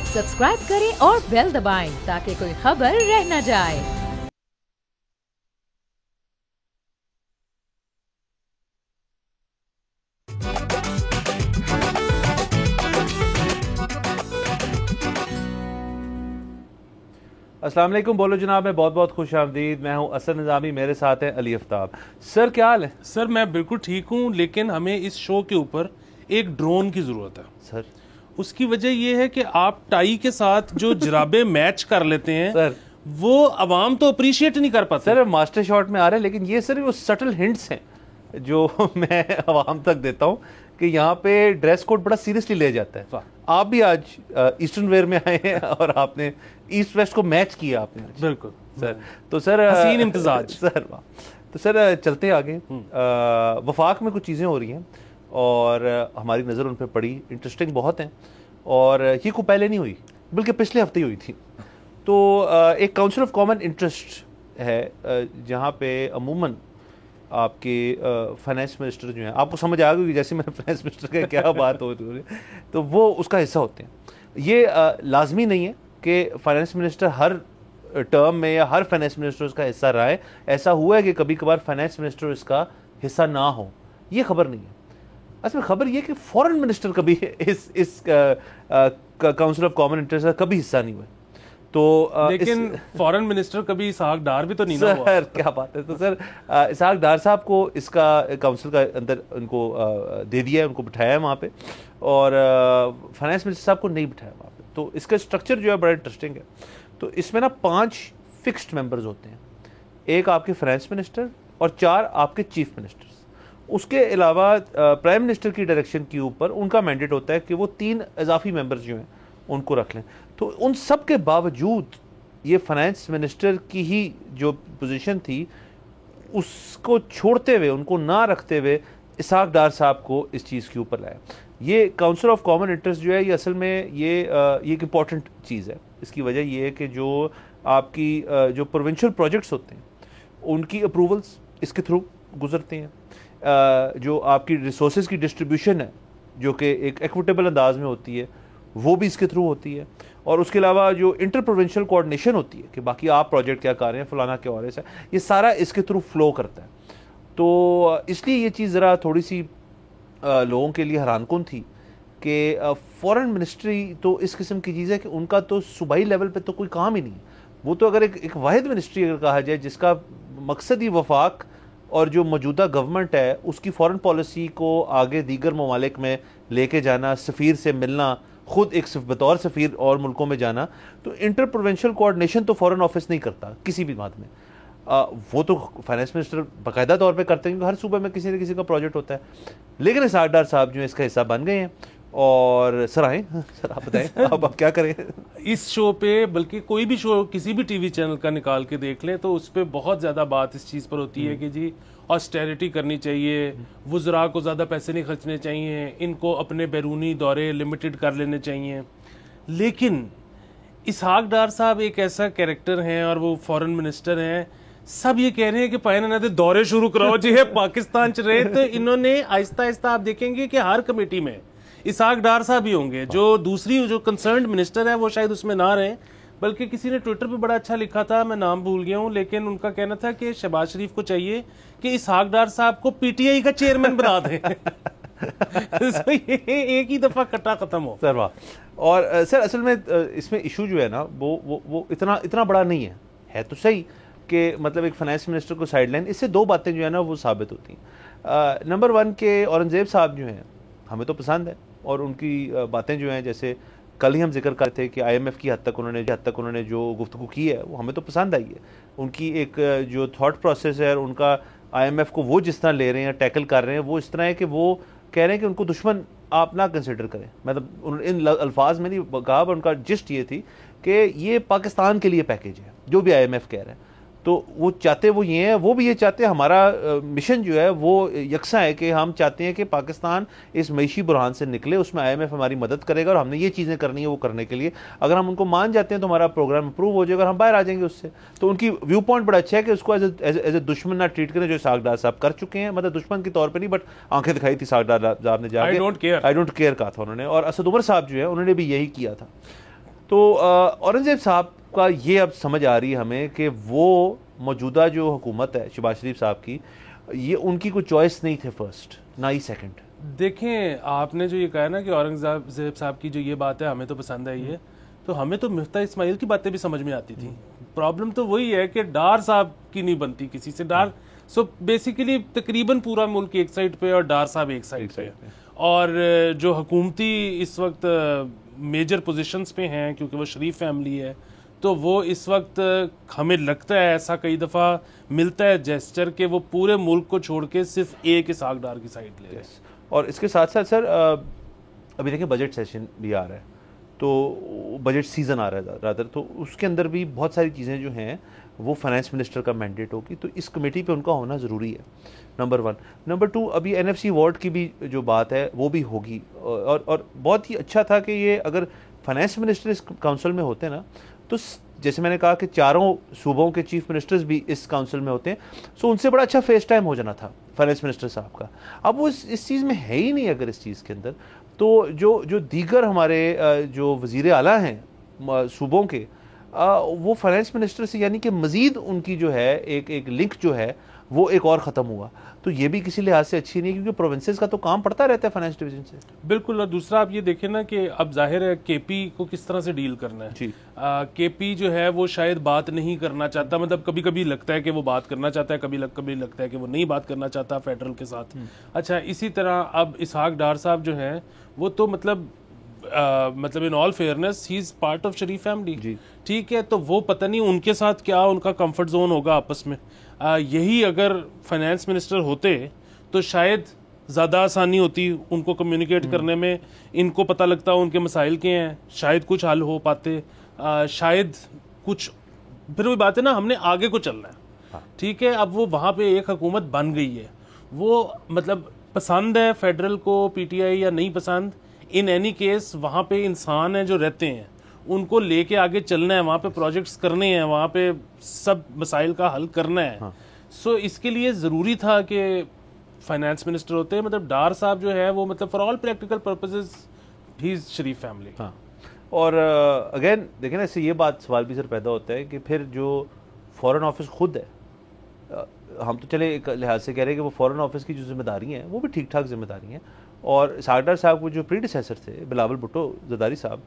Subscribe करें और bell दबाएं ताकि कोई खबर रह न जाए। अस्सलाम वालेकुम, बोलो जनाब में बहुत बहुत खुश आमदीद। मैं हूं असद निज़ामी, मेरे साथ हैं अली आफ्ताब। सर क्या हाल है? सर मैं बिल्कुल ठीक हूँ, लेकिन हमें इस शो के ऊपर एक ड्रोन की जरूरत है। सर उसकी वजह यह है कि आप टाई के साथ जो जराबे मैच कर लेते हैं सर वो अवाम तो अप्रिशिएट नहीं कर पाते। सर मास्टर शॉट में आ रहे हैं, लेकिन ये सर वो सटल हिंट्स हैं जो मैं अवाम तक देता हूँ कि यहाँ पे ड्रेस कोड बड़ा सीरियसली ले जाता है। आप भी आज ईस्टर्न वेयर में आए हैं और आपने ईस्ट वेस्ट को मैच किया आपने आज। बिल्कुल सर। तो सर हसीन इम्तिजाज। सर वाह। तो सर चलते हैं आगे। वफाक में कुछ चीज़ें हो रही हैं और हमारी नज़र उन पर पड़ी, इंटरेस्टिंग बहुत हैं और ये को पहले नहीं हुई बल्कि पिछले हफ्ते ही हुई थी। तो एक काउंसिल ऑफ कॉमन इंटरेस्ट है जहाँ पे अमूमन आपके फाइनेंस मिनिस्टर जो हैं, आपको समझ आ गई जैसे मैंने फाइनेंस मिनिस्टर का क्या बात हो रही है, तो वो उसका हिस्सा होते हैं। ये लाजमी नहीं है कि फाइनेंस मिनिस्टर हर टर्म में या हर फाइनेंस मिनिस्टर उसका हिस्सा रहा है। ऐसा हुआ है कि कभी कभार फाइनेंस मिनिस्टर इसका हिस्सा ना हो, ये खबर नहीं है। असल में खबर ये कि फॉरेन मिनिस्टर कभी इस काउंसिल ऑफ कॉमन इंटरेस्ट का कभी हिस्सा नहीं हुआ। तो लेकिन फॉरेन मिनिस्टर कभी इसहाक डार भी तो नहीं ना हुआ। सर क्या बात है। तो सर इसहाक डार साहब को इसका काउंसिल का अंदर उनको दे दिया है, उनको बिठाया है वहाँ पे, और फाइनेंस मिनिस्टर साहब को नहीं बिठाया वहाँ पे। तो इसका स्ट्रक्चर जो है बड़ा इंटरेस्टिंग है। तो इसमें ना 5 फिक्स्ड मेंबर्स होते हैं, एक आपके फाइनेंस मिनिस्टर और 4 आपके चीफ मिनिस्टर्स। उसके अलावा प्राइम मिनिस्टर की डायरेक्शन के ऊपर उनका मैंडेट होता है कि वो 3 इजाफी मेंबर्स जो हैं उनको रख लें। तो उन सब के बावजूद ये फाइनेंस मिनिस्टर की ही जो पोजीशन थी उसको छोड़ते हुए, उनको ना रखते हुए इसहाक डार साहब को इस चीज़ के ऊपर लाया। ये काउंसिल ऑफ कॉमन इंटरेस्ट जो है ये असल में ये एक इम्पॉर्टेंट चीज़ है। इसकी वजह ये है कि जो आपकी जो प्रोविंशियल प्रोजेक्ट्स होते हैं उनकी अप्रूवल्स इसके थ्रू गुजरते हैं। जो आपकी रिसोर्सेज की डिस्ट्रीब्यूशन है जो कि एक इक्विटेबल अंदाज में होती है वो भी इसके थ्रू होती है। और उसके अलावा जो इंटर प्रोविंशियल कोऑर्डिनेशन होती है कि बाकी आप प्रोजेक्ट क्या कर रहे हैं, फलाना क्या हो रहा है, ये सारा इसके थ्रू फ्लो करता है। तो इसलिए ये चीज़ ज़रा थोड़ी सी लोगों के लिए हैरानकुन थी कि फॉरेन मिनिस्ट्री तो इस किस्म की चीज़ है कि उनका तो सूबाई लेवल पे तो कोई काम ही नहीं है। वो तो अगर एक वाहिद मिनिस्ट्री अगर कहा जाए जिसका मकसद ही वफाक और जो मौजूदा गवर्नमेंट है उसकी फॉरेन पॉलिसी को आगे दीगर ममालिक में लेके जाना, सफ़ीर से मिलना, खुद एक बतौर सफ़ीर और मुल्कों में जाना, तो इंटर प्रोविंशियल कोऑर्डिनेशन तो फॉरेन ऑफिस नहीं करता किसी भी बात में। वो तो फाइनेंस मिनिस्टर बाकायदा तौर पे करते हैं क्योंकि हर सूबे में किसी न किसी का प्रोजेक्ट होता है। लेकिन इसहाक डार साहब जो है इसका हिस्सा बन गए हैं। और सर आए सर आप बताएं अब क्या करें इस शो पे, बल्कि कोई भी शो किसी भी टीवी चैनल का निकाल के देख लें तो उस पर बहुत ज़्यादा बात इस चीज़ पर होती है कि जी ऑस्टेरिटी करनी चाहिए, वुज़रा को ज़्यादा पैसे नहीं खर्चने चाहिए, इनको अपने बैरूनी दौरे लिमिटेड कर लेने चाहिए। लेकिन इसहाक डार साहब एक ऐसा कैरेक्टर हैं और वो फॉरेन मिनिस्टर हैं, सब ये कह रहे हैं कि पाए ना दौरे शुरू कराओ जी है पाकिस्तान च रहे। तो इन्होंने आहिस्ता आहिस्ता आप देखेंगे कि हर कमेटी में इसहाक डार साहब ही होंगे। जो दूसरी जो कंसर्न्ड मिनिस्टर है वो शायद उसमें ना रहे, बल्कि किसी ने ट्विटर पे बड़ा अच्छा लिखा था, मैं नाम भूल गया हूँ, लेकिन उनका कहना था कि शहबाज शरीफ को चाहिए कि इसहाक डार साहब को पीटीआई का चेयरमैन बना दें। तो ये एक ही दफा कट्टा खत्म हो। सर वाह। और सर असल में इसमें इशू जो है ना वो इतना बड़ा नहीं है तो सही कि मतलब एक फाइनेंस मिनिस्टर को साइडलाइन, इससे 2 बातें जो है ना वो साबित होती हैं। नंबर 1 के औरंगजेब साहब जो हैं हमें तो पसंद है और उनकी बातें जो हैं, जैसे कल ही हम जिक्र करते थे कि IMF की हद तक उन्होंने जो गुफ्तगू की है वो हमें तो पसंद आई है। उनकी एक जो थॉट प्रोसेस है और उनका IMF को वो जिस तरह ले रहे हैं, टैकल कर रहे हैं, वो इस तरह है कि वो कह रहे हैं कि उनको दुश्मन आप ना कंसिडर करें। मतलब इन अल्फाज में नहीं कहा, पर उनका जिस्ट ये थी कि ये पाकिस्तान के लिए पैकेज है जो भी IMF कह रहा है। तो वो चाहते वो ये हैं, वो भी ये चाहते हैं। हमारा मिशन जो है वो यकसा है कि हम चाहते हैं कि पाकिस्तान इस मईशी बुरहान से निकले, उसमें IMF हमारी मदद करेगा और हमने ये चीज़ें करनी है वो करने के लिए अगर हम उनको मान जाते हैं तो हमारा प्रोग्राम अप्रूव हो जाएगा और हम बाहर आ जाएंगे उससे। तो उनकी व्यू पॉइंट बड़ा अच्छा है कि उसको एज ए दुश्मन ना ट्रीट करें, जो इसहाक डार साहब कर चुके हैं। मतलब दुश्मन के तौर पर नहीं, बट आंखें दिखाई थी इसहाक डार साहब ने जाके, आई डोंट केयर कहा था उन्होंने। और असद उमर साहब जो है उन्होंने भी यही किया था। तो औरंगजेब साहब का ये अब समझ आ रही है हमें कि वो मौजूदा जो हुकूमत है शहबाज शरीफ साहब की, ये उनकी कोई चॉइस नहीं थे फर्स्ट ना ही सेकंड। देखें, आपने जो ये कहा ना कि औरंगजेब साहब की जो ये बात है हमें तो पसंद आई है, तो हमें तो मिफ्ता इस्माइल की बातें भी समझ में आती थी। प्रॉब्लम तो वही है कि डार साहब की नहीं बनती किसी से। डार सो बेसिकली तकरीबन पूरा मुल्क एक साइड पे और डार साहब एक साइड पे, और जो हुकूमती इस वक्त मेजर पोजीशंस पे हैं क्योंकि वो शरीफ फैमिली है, तो वो इस वक्त हमें लगता है ऐसा कई दफ़ा मिलता है जेस्चर कि वो पूरे मुल्क को छोड़ के सिर्फ एक इसहाक डार की साइड ले रहे हैं। और इसके साथ साथ सर अभी देखिए बजट सेशन भी आ रहा है, तो बजट सीज़न आ रहा है रादर, तो उसके अंदर भी बहुत सारी चीज़ें जो हैं वो फाइनेंस मिनिस्टर का मैंडेट होगी, तो इस कमेटी पे उनका होना ज़रूरी है, नंबर 1। नंबर 2, अभी NFC वार्ड की भी जो बात है वो भी होगी, और बहुत ही अच्छा था कि ये अगर फाइनेंस मिनिस्टर इस काउंसिल में होते ना, तो जैसे मैंने कहा कि चारों सूबों के चीफ मिनिस्टर्स भी इस काउंसिल में होते हैं, सो उनसे बड़ा अच्छा फेस टाइम हो जाना था फाइनेंस मिनिस्टर साहब का। अब वो इस चीज़ में है ही नहीं, अगर इस चीज़ के अंदर, तो जो दीगर हमारे जो वज़ीर आला हैं सूबों के, वो फाइनेंस मिनिस्टर से यानी कि मज़ीद उनकी जो है एक लिंक जो है वो एक और ख़त्म हुआ, तो ये भी किसी लिहाज से अच्छी नहीं है, क्योंकि प्रोविंसेस का तो काम पड़ता रहता है फाइनेंस डिवीजन से। बिल्कुल। और दूसरा आप ये देखें ना कि अब जाहिर है केपी को किस तरह से डील करना है जी। केपी जो है वो शायद बात नहीं करना चाहता, मतलब कभी कभी लगता है कि वो बात करना चाहता है, कभी लगता है कि वो नहीं बात करना चाहता फेडरल के साथ। अच्छा, इसी तरह अब इसहाक डार साहब जो हैं वो तो मतलब in all fairness he is part of Sharif family, ठीक है, तो वो पता नहीं उनके साथ क्या उनका कंफर्ट जोन होगा आपस में। यही अगर फाइनेंस मिनिस्टर होते तो शायद ज़्यादा आसानी होती उनको कम्युनिकेट करने में, इनको पता लगता उनके मसाइल के हैं, शायद कुछ हल हो पाते, शायद कुछ। फिर वही बात है ना, हमने आगे को चलना है, ठीक है। अब वो वहाँ पे एक हुकूमत बन गई है, वो मतलब पसंद है फेडरल को PTI या नहीं पसंद, इन एनी केस वहाँ पे इंसान है जो रहते हैं, उनको लेके आगे चलना है, वहाँ पे प्रोजेक्ट्स करने हैं, वहाँ पे सब मसाइल का हल करना है। सो इसके लिए ज़रूरी था कि फाइनेंस मिनिस्टर होते हैं। मतलब डार साहब जो है वो मतलब for all practical purposes he is Sharif family. हाँ, और अगेन देखें ना, इससे ये बात सवाल भी सर पैदा होता है कि फिर जो फॉरेन ऑफिस खुद है, हम तो चले एक लिहाज से कह रहे हैं कि वो फॉरेन ऑफिस की जो जिम्मेदारी हैं वो भी ठीक ठाक जिम्मेदारी हैं, और इसहाक डार साहब को जो प्रीडिसेसर थे बिलावल भुट्टो जरदारी साहब,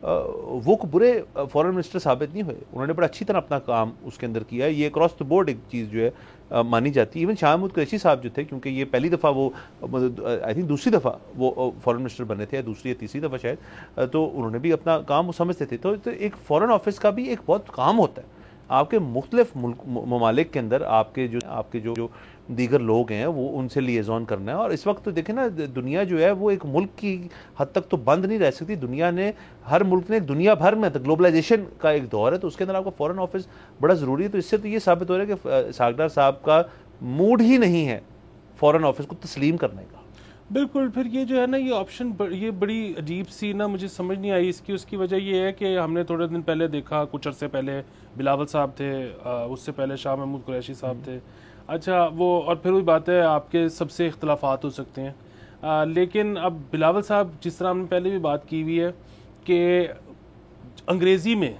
वो बुरे फॉरेन मिनिस्टर साबित नहीं हुए, उन्होंने बड़ा अच्छी तरह अपना काम उसके अंदर किया है। ये क्रॉस द बोर्ड एक चीज़ जो है मानी जाती है। इवन शाह महमूद कुरैशी साहब जो थे, क्योंकि ये पहली दफ़ा वो आई थिंक दूसरी दफ़ा वो फॉरेन मिनिस्टर बने थे, या दूसरी या तीसरी दफ़ा शायद, तो उन्होंने भी अपना काम वो समझते थे। तो एक फ़ॉरेन ऑफिस का भी एक बहुत काम होता है, आपके मुख्तलिफ ममालिक के अंदर आपके जो दीगर लोग हैं वो उनसे लिएज़ॉन करना है। और इस वक्त तो देखें ना, दुनिया जो है वो एक मुल्क की हद तक तो बंद नहीं रह सकती, दुनिया ने, हर मुल्क ने दुनिया भर में ग्लोबलाइजेशन का एक दौर है, तो उसके अंदर आपका फॉरेन ऑफिस बड़ा ज़रूरी है। तो इससे तो ये साबित हो रहा है कि इसहाक डार साहब का मूड ही नहीं है फॉरेन ऑफिस को तस्लीम करने का। बिल्कुल। फिर ये जो है ना, ये ऑप्शन ये बड़ी अजीब सी ना, मुझे समझ नहीं आई इसकी। उसकी वजह ये है कि हमने थोड़े दिन पहले देखा, कुछ अर्से पहले बिलावल साहब थे, उससे पहले शाह महमूद कुरैशी साहब थे। अच्छा, वो और फिर वही बात है, आपके सबसे इख्तलाफात हो सकते हैं, लेकिन अब बिलावल साहब, जिस तरह हमने पहले भी बात की हुई है कि अंग्रेज़ी में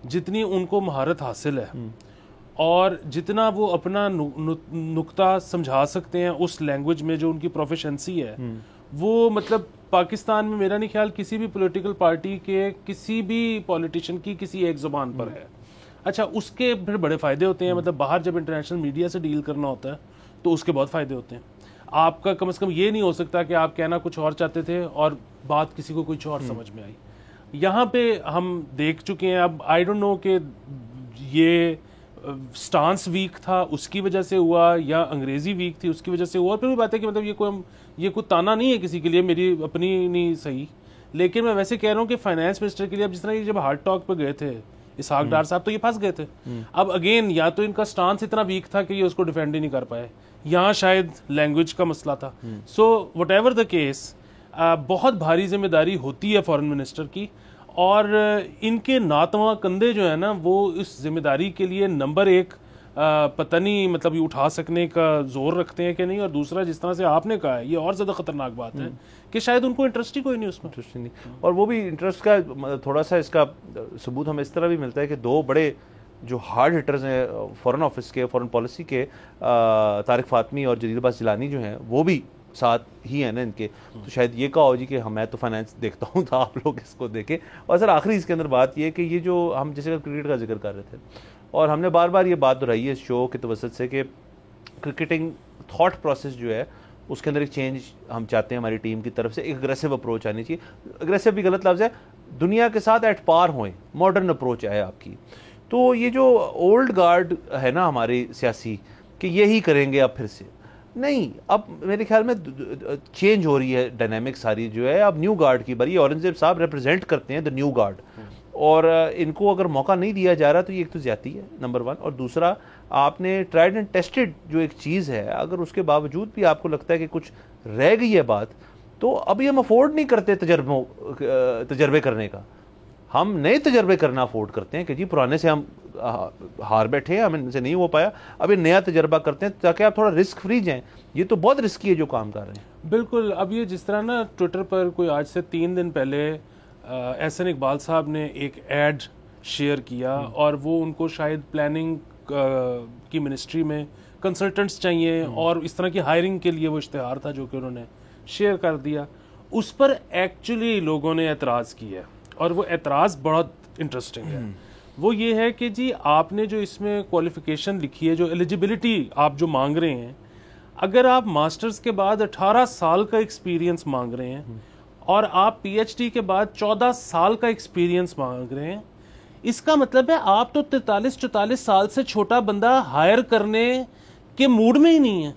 जितनी उनको महारत हासिल है और जितना वो अपना नुक्ता समझा सकते हैं उस लैंग्वेज में, जो उनकी प्रोफिशेंसी है, वो मतलब पाकिस्तान में मेरा नहीं ख्याल किसी भी पॉलिटिकल पार्टी के किसी भी पॉलिटिशियन की किसी एक ज़ुबान पर है। अच्छा, उसके फिर बड़े फ़ायदे होते हैं, मतलब बाहर जब इंटरनेशनल मीडिया से डील करना होता है तो उसके बहुत फ़ायदे होते हैं। आपका कम से कम ये नहीं हो सकता कि आप कहना कुछ और चाहते थे और बात किसी को कुछ और समझ में आई। यहाँ पे हम देख चुके हैं, अब आई डोंट नो कि ये स्टांस वीक था उसकी वजह से हुआ या अंग्रेजी वीक थी उसकी वजह से हुआ। और फिर भी बात है कि मतलब ये कोई ताना नहीं है किसी के लिए, मेरी अपनी नहीं सही, लेकिन मैं वैसे कह रहा हूँ कि फाइनेंस मिनिस्टर के लिए अब जिस तरह जब हार्ड टॉक पे गए थे इसहाक डार साहब, तो ये फंस गए थे। अब अगेन या तो इनका स्टांस इतना वीक था कि ये उसको डिफेंड ही नहीं कर पाए, यहाँ शायद लैंग्वेज का मसला था। So what ever the case, बहुत भारी जिम्मेदारी होती है फॉरेन मिनिस्टर की, और इनके नातवा कंधे जो है ना वो इस जिम्मेदारी के लिए नंबर एक पता नहीं मतलब ये उठा सकने का जोर रखते हैं कि नहीं, और दूसरा जिस तरह से आपने कहा है ये और ज़्यादा खतरनाक बात है कि शायद उनको इंटरेस्ट ही कोई नहीं उसमें। इंटरेस्ट नहीं, और वो भी इंटरेस्ट का थोड़ा सा इसका सबूत हमें इस तरह भी मिलता है कि दो बड़े जो हार्ड हिटर्स हैं फॉरेन ऑफिस के, फॉरेन पॉलिसी के, तारिक फातमी और जलील अब्बास जिलानी जो हैं, वो भी साथ ही है ना इनके। तो शायद ये कहा हो जी कि मैं तो फाइनेंस देखता हूँ तो आप लोग इसको देखें। और सर आखिरी इसके अंदर बात ये कि ये जो हम जैसे क्रिकेट का जिक्र कर रहे थे, और हमने बार बार ये बात दोहराई है इस शो के तवसत से कि क्रिकेटिंग थॉट प्रोसेस जो है उसके अंदर एक चेंज हम चाहते हैं हमारी टीम की तरफ से। एक अग्रेसिव अप्रोच आनी चाहिए। अग्रेसिव भी गलत लफ्ज़ है, दुनिया के साथ एट पार होएं, मॉडर्न अप्रोच आए आपकी। तो ये जो ओल्ड गार्ड है ना हमारी सियासी कि यही करेंगे अब फिर से, नहीं, अब मेरे ख्याल में चेंज हो रही है डायनामिक सारी जो है। अब न्यू गार्ड की बारी, औरंगजेब साहब रिप्रेजेंट करते हैं द न्यू गार्ड, और इनको अगर मौका नहीं दिया जा रहा तो ये एक तो ज्यादती है नंबर 1, और दूसरा आपने ट्राइड एंड टेस्टेड जो एक चीज़ है, अगर उसके बावजूद भी आपको लगता है कि कुछ रह गई है बात, तो अभी हम अफोर्ड नहीं करते तजर्बे करने का। हम नए तजर्बे करना अफोर्ड करते हैं कि जी पुराने से हम हार बैठे हैं, हमें इनसे नहीं हो पाया, अभी नया तजर्बा करते हैं ताकि आप थोड़ा रिस्क फ्री जाएं। ये तो बहुत रिस्की है जो काम कर रहे हैं। बिल्कुल। अब ये जिस तरह ना ट्विटर पर कोई आज से 3 दिन पहले एहसन इकबाल साहब ने एक एड शेयर किया, और वो उनको शायद प्लानिंग की मिनिस्ट्री में कंसल्टेंट्स चाहिए और इस तरह की हायरिंग के लिए वो इश्तिहार था जो कि उन्होंने शेयर कर दिया। उस पर एक्चुअली लोगों ने एतराज़ किया, और वो एतराज़ बहुत इंटरेस्टिंग है। वो ये है कि जी आपने जो इसमें क्वालिफिकेशन लिखी है, जो एलिजिबिलिटी आप जो मांग रहे हैं, अगर आप मास्टर्स के बाद 18 साल का एक्सपीरियंस मांग रहे हैं और आप पीएचडी के बाद 14 साल का एक्सपीरियंस मांग रहे हैं, इसका मतलब है आप तो 43-44 साल से छोटा बंदा हायर करने के मूड में ही नहीं है।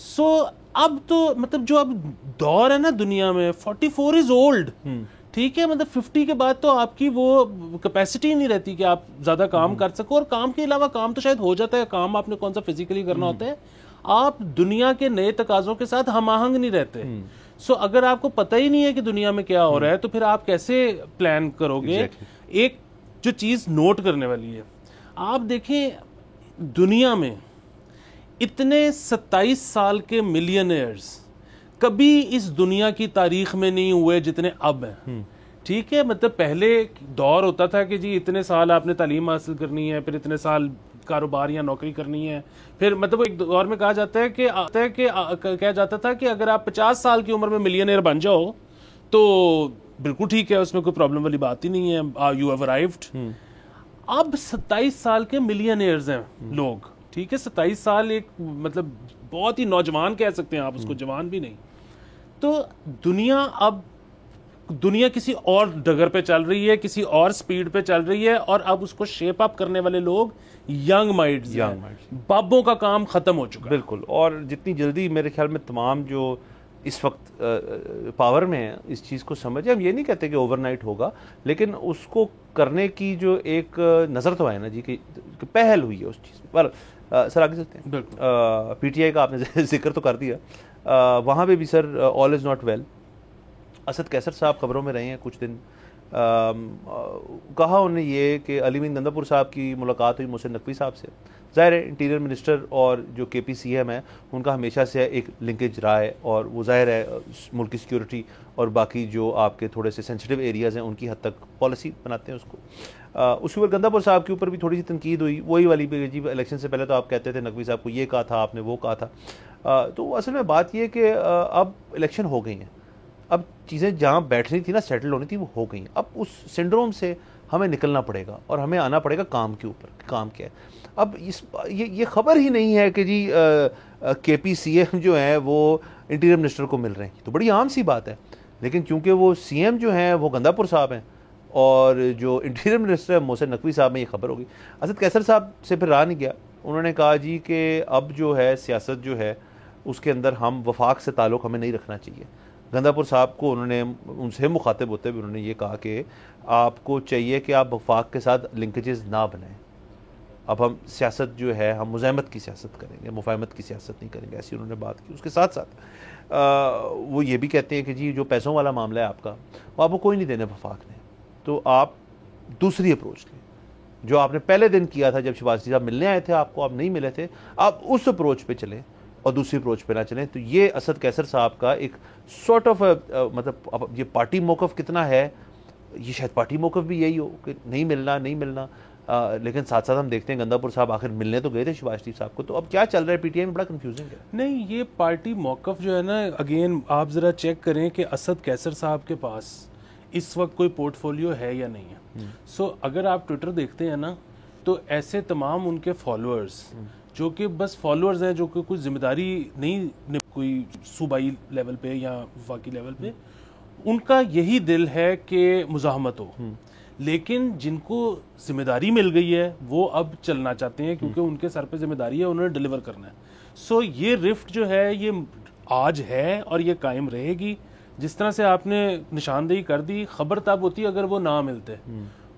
सो अब तो मतलब जो अब दौर है ना दुनिया में, 44 इज ओल्ड, ठीक है, मतलब 50 के बाद तो आपकी वो कैपेसिटी नहीं रहती कि आप ज्यादा काम कर सको, और काम के अलावा काम तो शायद हो जाता है, काम आपने कौन सा फिजिकली करना होता है, आप दुनिया के नए तकाजों के साथ हमाहंग नहीं रहते। सो अगर आपको पता ही नहीं है कि दुनिया में क्या हो रहा है, तो फिर आप कैसे प्लान करोगे? एक जो चीज नोट करने वाली है, आप देखें दुनिया में इतने 27 साल के मिलियनेयर्स कभी इस दुनिया की तारीख में नहीं हुए जितने अब हैं। ठीक है, मतलब पहले दौर होता था कि जी इतने साल आपने तालीम हासिल करनी है, फिर इतने साल कारोबार या नौकरी करनी है, फिर मतलब एक दौर में कहा जाता है कि कहा जाता था कि अगर आप 50 साल की उम्र में मिलियनेयर बन जाओ तो बिल्कुल ठीक है, उसमें कोई प्रॉब्लम वाली बात ही नहीं है, यू हैव अराइव्ड। अब 27 साल के मिलियनेयर्स हैं लोग, ठीक है, 27 साल एक मतलब बहुत ही नौजवान कह सकते हैं आप उसको, जवान भी नहीं। तो दुनिया किसी और डगर पे चल रही है, किसी और स्पीड पे चल रही है, और अब उसको शेप अप करने वाले लोग यंग माइंड्स हैं। बाबों का काम खत्म हो चुका है। बिल्कुल, और जितनी जल्दी मेरे ख्याल में तमाम जो इस वक्त पावर में है इस चीज़ को समझे, हम ये नहीं कहते कि ओवरनाइट होगा, लेकिन उसको करने की जो एक नज़र तो है ना जी कि पहल हुई है उस चीज़ पर। सर आगे चलते हैं। पीटीआई का आपने जिक्र तो कर दिया, वहाँ पे भी sir all is not well. Asad Kaiser साहब खबरों में रहे हैं कुछ दिन, कहा उन्होंने ये कि अलीमीन गंदापुर साहब की मुलाकात हुई मोहसिन नकवी साहब से। ज़ाहिर है इंटीरियर मिनिस्टर और जो KPCM है उनका हमेशा से एक लिंकेज रहा है, और वो ज़ाहिर है मुल्क की सिक्योरिटी और बाकी जो आपके थोड़े से सेंसिटिव एरियाज़ हैं उनकी हद तक पॉलिसी बनाते हैं उसको। उसके ऊपर गंदापुर साहब के ऊपर भी थोड़ी सी तनकीद हुई, वही वाली जी इलेक्शन से पहले तो आप कहते थे नकवी साहब को ये कहा था आपने, वो कहा था। तो असल में बात ये कि अब इलेक्शन हो गई हैं, अब चीज़ें जहाँ बैठनी थी ना, सेटल होनी थी, वो हो गई। अब उस सिंड्रोम से हमें निकलना पड़ेगा और हमें आना पड़ेगा काम के ऊपर, काम क्या है। अब ये खबर ही नहीं है कि जी KPCM जो है वो इंटीरियर मिनिस्टर को मिल रहे हैं, तो बड़ी आम सी बात है। लेकिन चूंकि वो CM जो हैं वो गंदापुर साहब हैं और जो इंटीरियर मिनिस्टर है मोहसिन नकवी साहब में ये खबर होगी। असद कैसर साहब से फिर रहा नहीं गया, उन्होंने कहा जी कि अब जो है सियासत जो है उसके अंदर हम वफाक से ताल्लुक़ हमें नहीं रखना चाहिए। गंदापुर साहब को उन्होंने उनसे मुखातिब होते हुए उन्होंने ये कहा कि आपको चाहिए कि आप वफाक के साथ लिंकेजेस ना बनाएं। अब हम सियासत जो है हम मुज़ाहमत की सियासत करेंगे, मुफाहमत की सियासत नहीं करेंगे, ऐसी उन्होंने बात की। उसके साथ साथ वो ये भी कहते हैं कि जी जो पैसों वाला मामला है आपका, वो आपको कोई नहीं देने वफाक ने, तो आप दूसरी अप्रोच लें। जो आपने पहले दिन किया था जब शहबाज शरीफ साहब मिलने आए थे आपको, आप नहीं मिले थे, आप उस अप्रोच पे चलें और दूसरी अप्रोच पे ना चलें। तो ये असद कैसर साहब का एक सॉर्ट ऑफ मतलब ये पार्टी मौक़िफ़ कितना है, ये शायद पार्टी मौक़िफ़ भी यही हो कि नहीं मिलना, लेकिन साथ साथ हम देखते हैं गंदापुर साहब आखिर मिलने तो गए थे शहबाज शरीफ साहब को। तो अब क्या चल रहा है पीटीआई में, बड़ा कंफ्यूजिंग है। नहीं, ये पार्टी मौक़िफ़ जो है ना, अगेन आप ज़रा चेक करें कि असद कैसर साहब के पास इस वक्त कोई पोर्टफोलियो है या नहीं है। सो अगर आप ट्विटर देखते हैं ना, तो ऐसे तमाम उनके फॉलोअर्स जो कि बस फॉलोअर्स हैं, जो कि कोई जिम्मेदारी नहीं कोई सूबाई लेवल पे या वफाकी लेवल पे, उनका यही दिल है कि मुज़ाहमत हो, लेकिन जिनको जिम्मेदारी मिल गई है वो अब चलना चाहते हैं क्योंकि उनके सर पे जिम्मेदारी है, उन्होंने डिलीवर करना है। सो ये रिफ्ट जो है ये आज है और ये कायम रहेगी। जिस तरह से आपने निशानदेही कर दी, खबर तब होती अगर वो ना मिलते,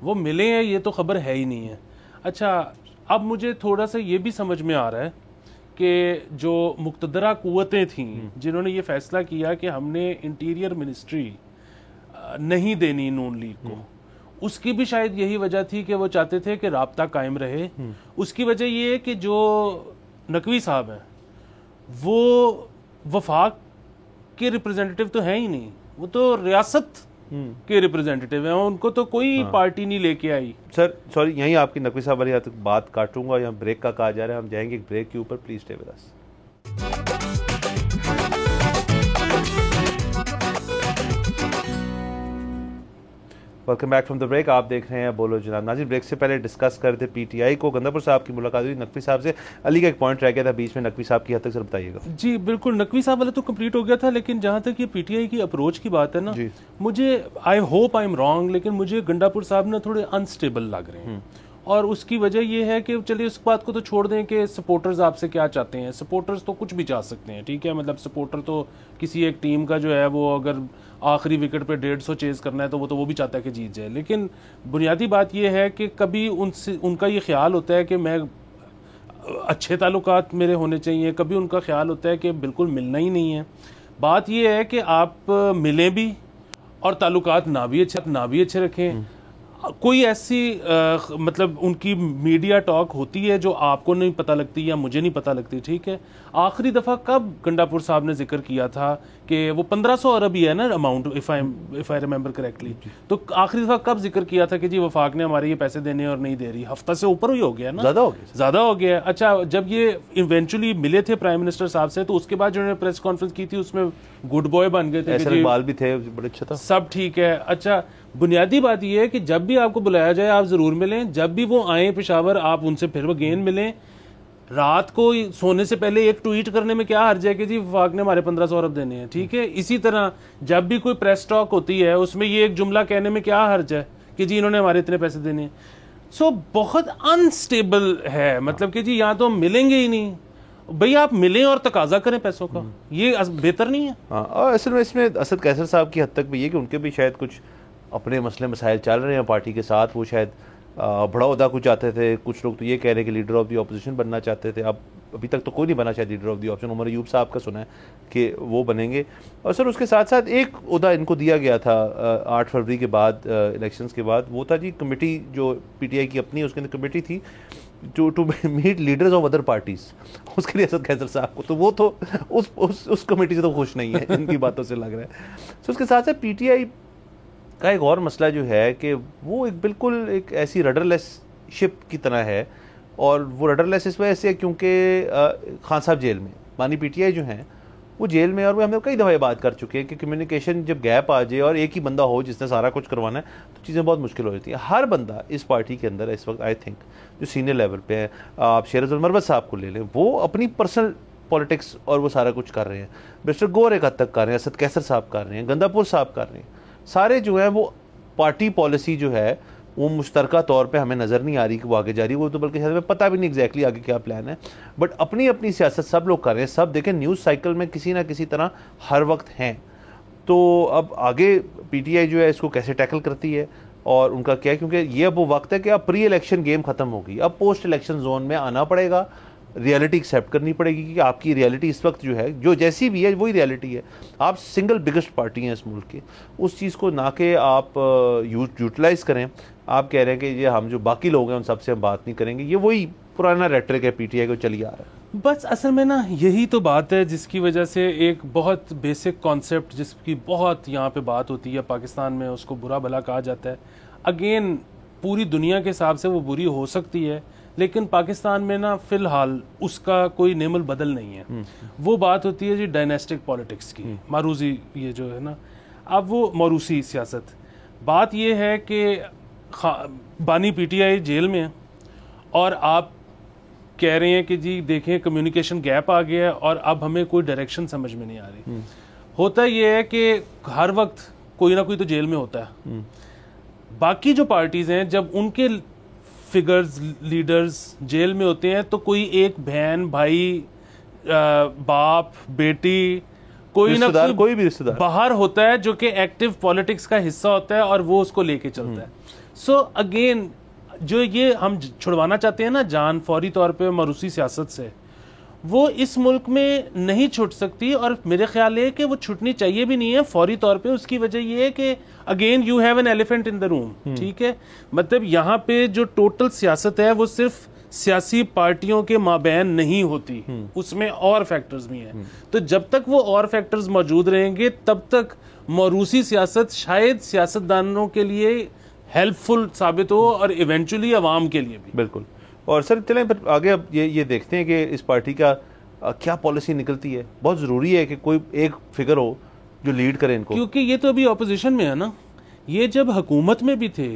वो मिले हैं, ये तो खबर है ही नहीं है। अच्छा, अब मुझे थोड़ा सा ये भी समझ में आ रहा है कि जो मुक़तदरा कुव्वतें थीं जिन्होंने ये फैसला किया कि हमने इंटीरियर मिनिस्ट्री नहीं देनी नून लीग को, उसकी भी शायद यही वजह थी कि वो चाहते थे कि राब्ता कायम रहे। उसकी वजह ये है कि जो नकवी साहब हैं वो वफाक के रिप्रेजेंटेटिव तो हैं ही नहीं, वो तो रियासत के रिप्रेजेंटेटिव हैं, उनको तो कोई पार्टी नहीं लेके आई। सर सॉरी, यहीं आपकी नकवी साहब वाली बात काटूंगा, यहाँ ब्रेक का कहा जा रहा है, हम जाएंगे एक ब्रेक के ऊपर, please stay with us. Welcome back from the break. आप देख रहे हैं बोलो जनाब। नाज़रीन, ब्रेक से पहले डिस्कस कर रहे थे पीटीआई को, गंदापुर साहब की मुलाकात हुई नकवी साहब से। अली का एक पॉइंट रह गया था बीच में, नकवी साहब की हद तक सर बताइएगा। जी बिल्कुल, नकवी साहब वाला तो कंप्लीट हो गया था, लेकिन जहाँ तक ये पीटीआई की अप्रोच की बात है ना, मुझे I hope I am wrong, लेकिन मुझे गंडापुर साहब ना थोड़े अनस्टेबल लग रहे हैं। और उसकी वजह यह है कि चलिए उस बात को तो छोड़ दें कि सपोर्टर्स आपसे क्या चाहते हैं। सपोर्टर्स तो कुछ भी चाह सकते हैं, ठीक है, मतलब सपोर्टर तो किसी एक टीम का जो है वो अगर आखिरी विकेट पे 150 चेज करना है तो वो भी चाहता है कि जीत जाए। लेकिन बुनियादी बात यह है कि कभी उनका ये ख्याल होता है कि मैं अच्छे ताल्लुकात मेरे होने चाहिए, कभी उनका ख्याल होता है कि बिल्कुल मिलना ही नहीं है। बात यह है कि आप मिलें भी और ताल्लुकात ना भी अच्छे रखें। कोई ऐसी मतलब उनकी मीडिया टॉक होती है जो आपको नहीं पता लगती या मुझे नहीं पता लगती, ठीक है। आखिरी दफ़ा कब गंडापुर साहब ने जिक्र किया था कि वो 1500 अरब ही है ना amount, if I remember correctly, तो आखिरी दफ़ा कब जिक्र किया था कि जी वफाक ने हमारे ये पैसे देने और नहीं दे रही? हफ्ता से ऊपर ही हो गया ना, ज़्यादा हो गया। अच्छा, जब ये इवेंचुअली मिले थे प्राइम मिनिस्टर साहब से, तो उसके बाद जो उन्होंने प्रेस कॉन्फ्रेंस की थी उसमें गुड बॉय बन गए थे, बाल भी थे, बड़ा अच्छा था, सब ठीक है। अच्छा, बुनियादी बात यह है कि जब भी आपको बुलाया जाए आप जरूर मिलें, जब भी वो आए पेशावर आप उनसे फिर वो गेन मिलें। रात को सोने से पहले एक ट्वीट करने में क्या हर्ज है कि जी वफाक ने हमारे 1500 अरब देने हैं, ठीक है। इसी तरह जब भी कोई प्रेस टॉक होती है उसमें ये एक जुमला कहने में क्या हर्ज है कि जी इन्होंने हमारे इतने पैसे देने हैं। सो बहुत अनस्टेबल है, मतलब कि जी यहाँ तो हम मिलेंगे ही नहीं। भाई आप मिलें और तकाजा करें पैसों का, ये बेहतर नहीं है। हाँ, और असल में इसमें असद कैसर साहब की हद तक भी ये कि उनके भी शायद कुछ अपने मसले मसाइल चल रहे हैं पार्टी के साथ। वो शायद बड़ा ओहदा कुछ चाहते थे, कुछ लोग तो ये कह रहे हैं कि लीडर ऑफ द ऑपोजिशन बनना चाहते थे। अब अभी तक तो कोई नहीं बना शायद leader of the opposition. Omar Ayub साहब का सुना है कि वो बनेंगे। और सर उसके साथ साथ एक ओहदा इनको दिया गया था 8 फरवरी के बाद, इलेक्शंस के बाद, वो था जी कमेटी जो पीटीआई की अपनी, उसके अंदर कमेटी थी to meet leaders of other parties. उसके लिए असद कैसर साहब को तो वो तो उस कमेटी से तो खुश नहीं है, इनकी बातों से लग रहा है। तो उसके साथ साथ पीटीआई का एक और मसला जो है कि वो एक बिल्कुल एक ऐसी रडरलेस शिप की तरह है। और वो रडरलेस इस वजह से क्योंकि खान साहब जेल में, मानी पीटीआई जो हैं वो जेल में, और वो हमने कई दफ़ा ये बात कर चुके हैं कि कम्युनिकेशन जब गैप आ जाए और एक ही बंदा हो जिसने सारा कुछ करवाना है तो चीज़ें बहुत मुश्किल हो जाती हैं। हर बंदा इस पार्टी के अंदर इस वक्त आई थिंक जो सीनियर लेवल पे है, आप शेरज़ुल मरवत साहब को ले लें, वो अपनी पर्सनल पॉलिटिक्स और वो सारा कुछ कर रहे हैं। मिस्टर गौर एक हद तक कर रहे हैं, असद कैसर साहब कर रहे हैं, गंदापुर साहब कर रहे हैं, सारे जो है वो पार्टी पॉलिसी जो है वो मुश्तरका तौर पे हमें नज़र नहीं आ रही कि वो आगे जा रही है। वो तो बल्कि हमें पता भी नहीं एग्जैक्टली आगे क्या प्लान है, बट अपनी अपनी सियासत सब लोग कर रहे हैं। सब देखें न्यूज़ साइकिल में किसी ना किसी तरह हर वक्त हैं। तो अब आगे पीटीआई जो है इसको कैसे टैकल करती है और उनका क्या है, क्योंकि ये अब वो वक्त है कि अब प्री इलेक्शन गेम ख़त्म होगी, अब पोस्ट इलेक्शन जोन में आना पड़ेगा रियलिटी एक्सेप्ट करनी पड़ेगी कि आपकी रियलिटी इस वक्त जो है, जो जैसी भी है वही रियलिटी है। आप सिंगल बिगेस्ट पार्टी हैं इस मुल्क की, उस चीज़ को ना कि आप यूटिलाइज़ करें। आप कह रहे हैं कि ये हम जो बाकी लोग हैं उन सबसे हम बात नहीं करेंगे, ये वही पुराना रेटरिक है पीटीआई को चली आ रहा है। बस असल में ना यही तो बात है जिसकी वजह से एक बहुत बेसिक कॉन्सेप्ट जिसकी बहुत यहाँ पे बात होती है पाकिस्तान में, उसको बुरा भला कहा जाता है। अगेन पूरी दुनिया के हिसाब से वो बुरी हो सकती है, लेकिन पाकिस्तान में ना फिलहाल उसका कोई नेमल बदल नहीं है। वो बात होती है जी डायनेस्टिक पॉलिटिक्स की, मारूजी ये जो है ना, अब वो मौरूसी सियासत। बात ये है कि बानी पीटीआई जेल में है और आप कह रहे हैं कि जी देखें कम्युनिकेशन गैप आ गया है और अब हमें कोई डायरेक्शन समझ में नहीं आ रही। होता ये है कि हर वक्त कोई ना कोई तो जेल में होता है। बाकी जो पार्टीज हैं जब उनके फिगर्स लीडर्स जेल में होते हैं तो कोई एक बहन भाई बाप बेटी कोई ना कोई भी रिश्तेदार बाहर होता है जो कि एक्टिव पॉलिटिक्स का हिस्सा होता है और वो उसको लेके चलता है। सो अगेन जो ये हम छुड़वाना चाहते हैं ना जान फौरी तौर पे मरूसी सियासत से, वो इस मुल्क में नहीं छूट सकती और मेरे ख्याल है कि वो छूटनी चाहिए भी नहीं है फौरी तौर पे। उसकी वजह ये है कि again you have an elephant in the room, ठीक है। मतलब यहाँ पे जो टोटल सियासत है वो सिर्फ सियासी पार्टियों के माबैन नहीं होती, उसमें और फैक्टर्स भी हैं। तो जब तक वो और फैक्टर्स मौजूद रहेंगे तब तक मौरूसी सियासत शायद सियासतदानों के लिए हेल्पफुल साबित हो और इवेंचुअली अवाम के लिए भी। बिल्कुल। और सर चलें फिर आगे अब ये देखते हैं कि इस पार्टी का क्या पॉलिसी निकलती है। बहुत ज़रूरी है कि कोई एक फिगर हो जो लीड करे इनको, क्योंकि ये तो अभी ऑपोजिशन में है ना। ये जब हुकूमत में भी थे,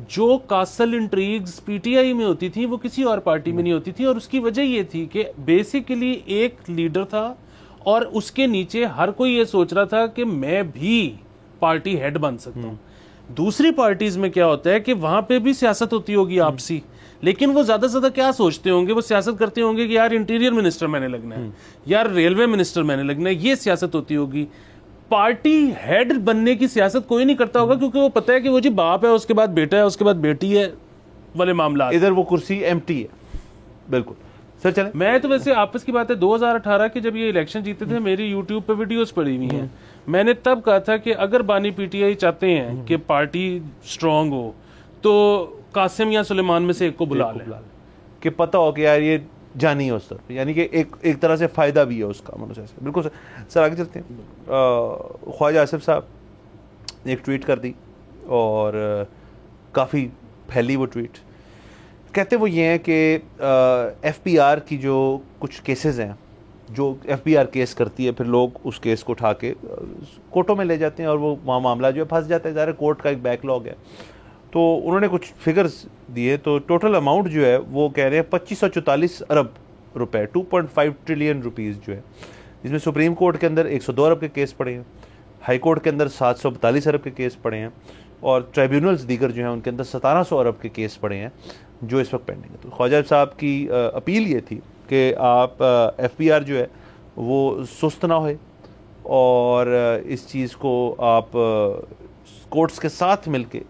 जो कासल इंट्रीग्स पीटीआई में होती थी वो किसी और पार्टी में नहीं होती थी। और उसकी वजह ये थी कि बेसिकली एक लीडर था और उसके नीचे हर कोई ये सोच रहा था कि मैं भी पार्टी हेड बन सकता हूँ। दूसरी पार्टीज में क्या होता है कि वहां पे भी सियासत होती होगी आपसी, लेकिन वो ज्यादा से ज्यादा क्या सोचते होंगे, वो सियासत करते होंगे कि यार इंटीरियर मिनिस्टर मैंने लगना है, यार रेलवे मिनिस्टर मैंने लगना है, ये सियासत होती होगी। पार्टी हेड बनने की सियासत कोई नहीं करता होगा क्योंकि वो पता है कि वो जी बाप है, उसके बाद बेटा है, उसके बाद बेटी है वाले मामला। इधर वो कुर्सी एम्प्टी है। बिल्कुल सर चलें। मैं तो वैसे आपस की बात है 2018 के जब ये इलेक्शन जीते थे मेरी यूट्यूब पे वीडियोस पड़ी हुई हैं। मैंने तब कहा था कि अगर बानी पीटीआई चाहते हैं कि पार्टी स्ट्रांग हो तो कासिम या सुलेमान में से एक को बुला लें कि पता हो कि यार ये जानी है उस तरफ, यानी कि एक तरह से फ़ायदा भी है उसका मनुष्य से। बिल्कुल सर। सर आगे चलते हैं। ख्वाजा आसिफ साहब ने एक ट्वीट कर दी और काफ़ी फैली वो ट्वीट। कहते वो ये हैं कि एफपीआर की जो कुछ केसेस हैं, जो एफबीआर केस करती है, फिर लोग उस केस को उठा के कोर्टों में ले जाते हैं और वो वहाँ मामला जो है फंस जाता है। ज़ाहिर कोर्ट का एक बैकलॉग है। तो उन्होंने कुछ फिगर्स दिए, तो टोटल अमाउंट जो है वो कह रहे हैं 2544 अरब रुपए, 2.5 ट्रिलियन रुपीज़ जो है, जिसमें सुप्रीम कोर्ट के अंदर 102 अरब के केस पड़े हैं, हाई कोर्ट के अंदर 742 अरब के केस पड़े हैं और ट्राइब्यूनल्स दीगर जो हैं उनके अंदर 1700 अरब के केस पड़े हैं जो इस वक्त पेंडिंग है। तो ख्वाजा साहब की अपील ये थी कि आप एफबीआर जो है वो सुस्त ना होए और इस चीज़ को आप कोर्ट्स के साथ मिलके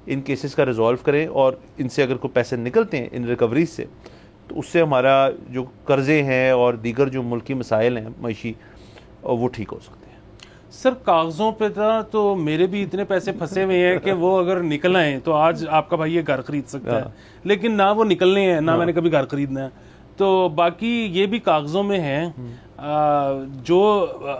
इन केसेस का रिजॉल्व करें और इनसे अगर कोई पैसे निकलते हैं इन रिकवरीज से तो उससे हमारा जो कर्जे हैं और दीगर जो मुल्की मसाइल हैं मईशी वो ठीक हो सकते हैं। सर कागजों पे था तो मेरे भी इतने पैसे फंसे हुए हैं कि वो अगर निकल आए तो आज आपका भाई ये घर खरीद सकता है, लेकिन ना वो निकलने हैं ना मैंने कभी घर खरीदना है। तो बाकी ये भी कागजों में है जो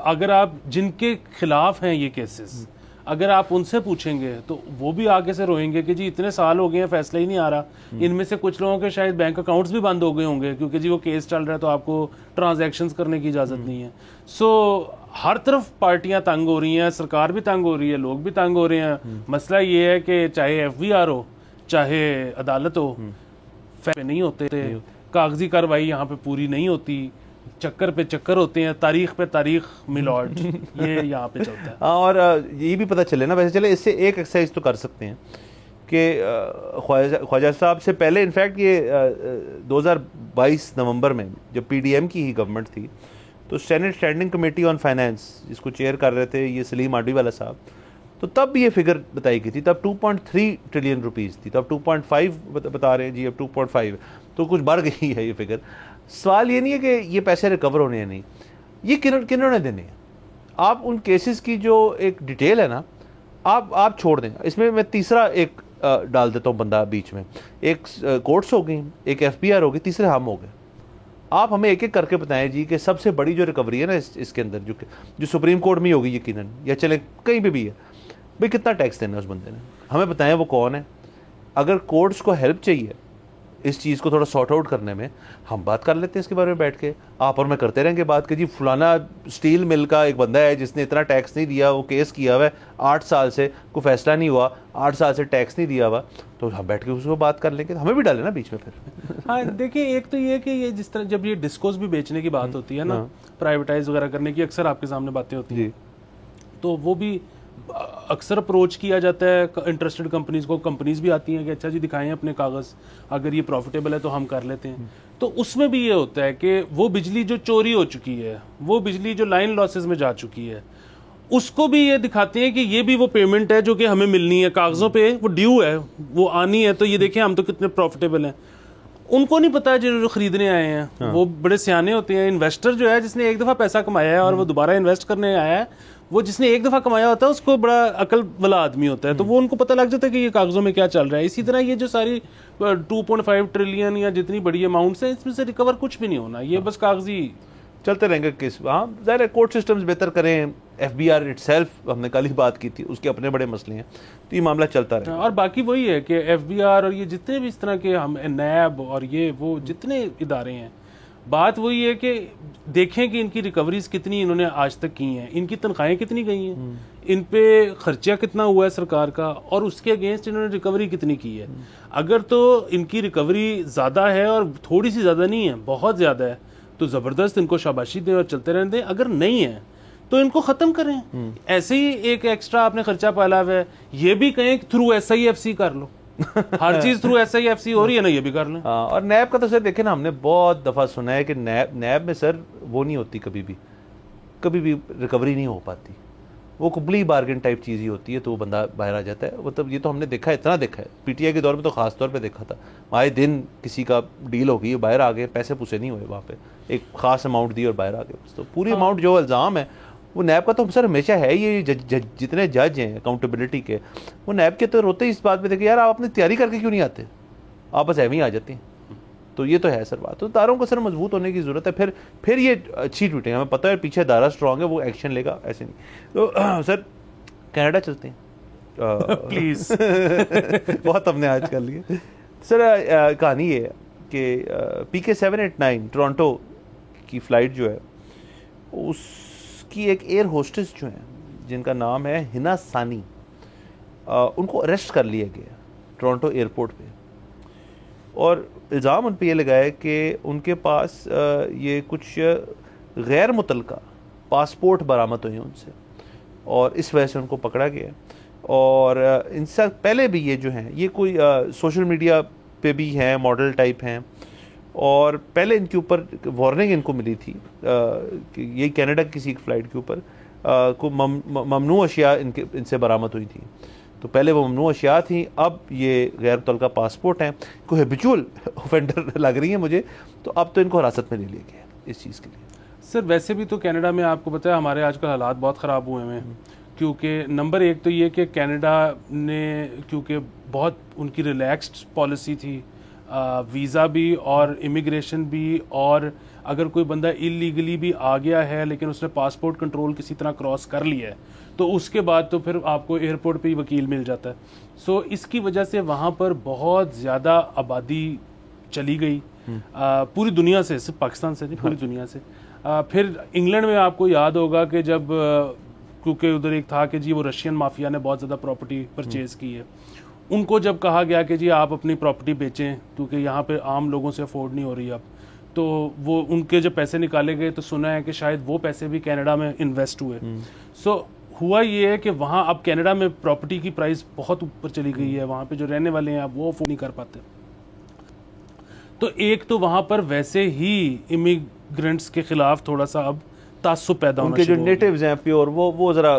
अगर आप जिनके खिलाफ हैं ये केसेस, अगर आप उनसे पूछेंगे तो वो भी आगे से रोएंगे कि जी इतने साल हो गए हैं फैसला ही नहीं आ रहा। इनमें से कुछ लोगों के शायद बैंक अकाउंट्स भी बंद हो गए होंगे क्योंकि जी वो केस चल रहा है तो आपको ट्रांजैक्शंस करने की इजाजत नहीं है। सो हर तरफ पार्टियां तंग हो रही हैं, सरकार भी तंग हो रही है, लोग भी तंग हो रहे हैं। मसला ये है कि चाहे एफबीआर हो चाहे अदालत हो, फैसले नहीं होते, कागजी कार्रवाई यहाँ पे पूरी नहीं होती, चक्कर पे चक्कर होते हैं, तारीख पे तारीख मिलॉर्ड ये यहाँ पे चलता है। और ये भी पता चले ना, वैसे चले इससे एक एक्सरसाइज तो कर सकते हैं कि ख्वाजा साहब से पहले इनफैक्ट ये 2022 नवंबर में जब पीडीएम की ही गवर्नमेंट थी तो senate standing committee on finance जिसको चेयर कर रहे थे ये सलीम आडवी वाला साहब, तो तब भी ये फिगर बताई गई थी, तब 2.3 ट्रिलियन रुपीज़ थी, तब 2.5 बता रहे हैं जी, अब 2.5, तो कुछ बढ़ गई है ये फिगर। सवाल ये नहीं है कि ये पैसे रिकवर होने हैं, नहीं, ये किन्होंने देने हैं। आप उन केसेस की जो एक डिटेल है ना, आप छोड़ दें। इसमें मैं तीसरा एक डाल देता हूँ बंदा बीच में, एक कोर्ट्स हो गई, एक FBR हो गई, तीसरे हम हो गए। आप हमें एक एक करके बताएं जी कि सबसे बड़ी जो रिकवरी है ना इसके अंदर, जो सुप्रीम कोर्ट में होगी यकीनन, या चले कहीं पे भी है, भाई कितना टैक्स देना है उस बंदे ने, हमें बताएं वो कौन है। अगर कोर्ट्स को हेल्प चाहिए इस चीज़ को थोड़ा सॉर्ट आउट करने में, हम बात कर लेते हैं इसके बारे में बैठ के, आप और मैं करते रहेंगे बात कि जी फलाना स्टील मिल का एक बंदा है जिसने इतना टैक्स नहीं दिया, वो केस किया हुआ है 8 साल से, कोई फैसला नहीं हुआ, 8 साल से टैक्स नहीं दिया हुआ, तो हम बैठ के उसको बात कर लेंगे। हमें भी डाले ना बीच में फिर। हाँ देखिए, एक तो ये कि ये जिस तरह जब ये डिस्कोस भी बेचने की बात होती है ना, प्राइवेटाइज वगैरह करने की अक्सर आपके सामने बातें होती हैं, तो वो भी अक्सर अप्रोच किया जाता है इंटरेस्टेड कंपनीज को। कंपनीज भी आती हैं कि अच्छा जी दिखाएं अपने कागज़, अगर ये प्रॉफिटेबल है तो हम कर लेते हैं। तो उसमें भी ये होता है कि वो बिजली जो चोरी हो चुकी है, वो बिजली जो लाइन लॉसेस में जा चुकी है, उसको भी ये दिखाते हैं कि ये भी वो पेमेंट है जो कि हमें मिलनी है, कागज़ों पे वो ड्यू है, वो आनी है, तो ये देखें हम तो कितने प्रॉफिटेबल हैं। उनको नहीं पता जो खरीदने आए हैं, वो बड़े सियाने होते हैं। इन्वेस्टर जो है जिसने एक दफ़ा पैसा कमाया है और वो दोबारा इन्वेस्ट करने आया है, वो जिसने एक दफ़ा कमाया होता है उसको बड़ा अकल वाला आदमी होता है, तो वो उनको पता लग जाता है कि ये कागज़ों में क्या चल रहा है। इसी तरह ये जो सारी 2.5 ट्रिलियन या जितनी बड़ी अमाउंट्स है, इसमें से रिकवर कुछ भी नहीं होना, ये बस कागजी चलते रहेंगे केस। हाँ ज़ाहिर है कोर्ट सिस्टम्स बेहतर करें, FBR इटसेल्फ हमने कल ही बात की थी, उसके अपने बड़े मसले हैं, तो ये मामला चलता रहेगा। और बाकी वही है कि FBR और ये जितने भी इस तरह के हम नैब और ये वो जितने इदारे हैं, बात वही है कि देखें कि इनकी रिकवरीज कितनी इन्होंने आज तक की हैं, इनकी तनख्वाहें कितनी गई हैं, इन पे खर्चा कितना हुआ है सरकार का, और उसके अगेंस्ट इन्होंने रिकवरी कितनी की है। अगर तो इनकी रिकवरी ज़्यादा है और थोड़ी सी ज़्यादा नहीं है, बहुत ज़्यादा है, तो ज़बरदस्त इनको शाबाशी दें और चलते रहने दें। अगर नहीं है तो इनको ख़त्म करें। ऐसे ही एक एक्स्ट्रा आपने खर्चा पाला हुआ है, ये भी कहें थ्रू SIFC कर लो। हर चीज थ्रू SIFC हो रही है ना, ये भी कर लें। हाँ, और नैब का तो सर देखे ना, हमने बहुत दफ़ा सुना है कि नैब में सर वो नहीं होती, कभी भी रिकवरी नहीं हो पाती, वो कुबली बार्गेन टाइप चीज़ ही होती है, तो वो बंदा बाहर आ जाता है। मतलब ये तो हमने देखा है, इतना देखा है, PTI के दौर में तो ख़ास तौर पे देखा था, आए दिन किसी का डील हो गई, बाहर आ गए, पैसे पूसे नहीं हुए, वहाँ पे एक ख़ास अमाउंट दी और बाहर आ गए, तो पूरी अमाउंट जो इल्ज़ाम है वो नैब का तो सर हमेशा है। ये जितने जज हैं अकाउंटेबिलिटी के, वो नैब के तो रोते ही इस बात में थे कि यार आप अपनी तैयारी करके क्यों नहीं आते, आप बस ऐਵੇਂ ही आ जाते हैं। तो ये तो है सर बात, तो दारों को सर मजबूत होने की ज़रूरत है। फिर ये अच्छी ट्वीटें, हमें पता है पीछे दारा स्ट्रॉन्ग है, वो एक्शन लेगा, ऐसे नहीं। तो सर कनाडा चलते हैं प्लीज। बहुत हमने आज कर लिए सर। कहानी ये है कि PK 789 टोरंटो की फ़्लाइट जो है, उसकी एक एयर होस्टेस जो है जिनका नाम है हिना सानी, उनको अरेस्ट कर लिया गया टोरंटो एयरपोर्ट पे, और इल्ज़ाम उन पर यह लगाया कि उनके पास ये कुछ गैर मुतलका पासपोर्ट बरामद हुए उनसे, और इस वजह से उनको पकड़ा गया। और इनसे पहले भी ये जो हैं, ये कोई सोशल मीडिया पे भी हैं, मॉडल टाइप हैं, और पहले इनके ऊपर वार्निंग इनको मिली थी कि ये कनाडा की किसी एक फ़्लाइट के ऊपर को ममनू अशिया इनसे बरामद हुई थी। तो पहले वो ममनू अशिया थी, अब ये गैर मुतलका पासपोर्ट हैं, कोई हैबिचुअल ऑफेंडर लग रही है मुझे, तो अब तो इनको हिरासत में ले लिया गया इस चीज़ के लिए। सर वैसे भी तो कनाडा में आपको पता है हमारे आजकल हालात बहुत ख़राब हुए हैं, क्योंकि नंबर एक तो ये कि कनाडा ने क्योंकि बहुत उनकी रिलैक्स्ड पॉलिसी थी, वीज़ा भी और इमिग्रेशन भी, और अगर कोई बंदा इलीगली भी आ गया है लेकिन उसने पासपोर्ट कंट्रोल किसी तरह क्रॉस कर लिया है, तो उसके बाद तो फिर आपको एयरपोर्ट पे ही वकील मिल जाता है। सो इसकी वजह से वहाँ पर बहुत ज़्यादा आबादी चली गई पूरी दुनिया से, सिर्फ पाकिस्तान से नहीं, पूरी दुनिया से। फिर इंग्लैंड में आपको याद होगा कि जब क्योंकि उधर एक था कि जी वो रशियन माफिया ने बहुत ज़्यादा प्रॉपर्टी परचेज़ की है, उनको जब कहा गया कि जी आप अपनी प्रॉपर्टी बेचें क्योंकि यहाँ पे आम लोगों से अफोर्ड नहीं हो रही अब, तो वो उनके जब पैसे निकाले गए तो सुना है कि शायद वो पैसे भी कनाडा में इन्वेस्ट हुए। सो हुआ ये है कि वहाँ अब कनाडा में प्रॉपर्टी की प्राइस बहुत ऊपर चली गई है, वहाँ पे जो रहने वाले हैं अब वो अफोर्ड नहीं कर पाते। तो एक तो वहाँ पर वैसे ही इमिग्रेंट्स के खिलाफ थोड़ा सा अब तासुब पैदा होना उनके जो नेटिव्स हैं प्योर, वो ज़रा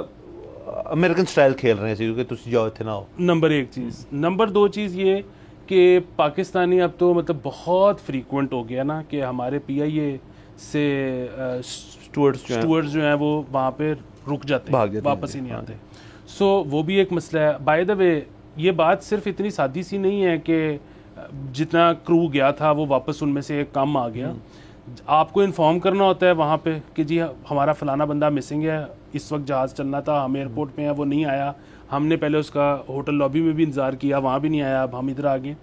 अमेरिकन स्टाइल खेल रहे हैं क्योंकि तुम जाओ इतना हो। नंबर 1 चीज़। नंबर 2 चीज़ ये कि पाकिस्तानी अब तो मतलब बहुत फ्रीक्वेंट हो गया ना कि हमारे PIA से स्टूअर्ड्स जो हैं वो वहाँ पे रुक जाते हैं, वापस ही नहीं आते। सो वो भी एक मसला है। बाय द वे ये बात सिर्फ इतनी सादी सी नहीं है कि जितना क्रू गया था वो वापस उनमें से एक कम आ गया। आपको इन्फॉर्म करना होता है वहाँ पे कि जी हमारा फलाना बंदा मिसिंग है, इस वक्त जहाज़ चलना था, हम एयरपोर्ट पे हैं, वो नहीं आया। हमने पहले उसका होटल लॉबी में भी इंतज़ार किया, वहाँ भी नहीं आया, अब हम इधर आ गए।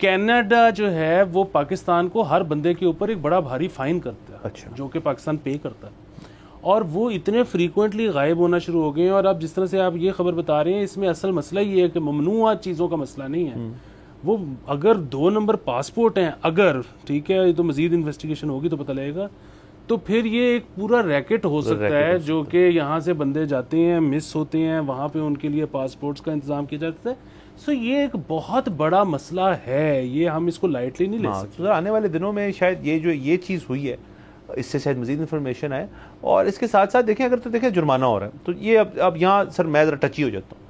कनाडा जो है वो पाकिस्तान को हर बंदे के ऊपर एक बड़ा भारी फ़ाइन करता है। अच्छा। जो कि पाकिस्तान पे करता है, और वो इतने फ्रीक्वेंटली गायब होना शुरू हो गए हैं। और अब जिस तरह से आप ये खबर बता रहे हैं, इसमें असल मसला ये है कि ममनूआ चीज़ों का मसला नहीं है। वो अगर 2 नंबर पासपोर्ट हैं, अगर ठीक है, तो मजीद इन्वेस्टिगेशन होगी तो पता लगेगा, तो फिर ये एक पूरा रैकेट हो सकता है जो कि यहाँ से बंदे जाते हैं, मिस होते हैं, वहाँ पे उनके लिए पासपोर्ट्स का इंतजाम किया जाता है। सो ये एक बहुत बड़ा मसला है, ये हम इसको लाइटली नहीं ले सकते। तो आने वाले दिनों में शायद ये चीज़ हुई है, इससे शायद मजीद इन्फॉर्मेशन आए। और इसके साथ साथ देखें, अगर तो देखें जुर्माना हो रहा है, तो ये अब यहाँ सर मैं ज़रा टची हो जाता हूँ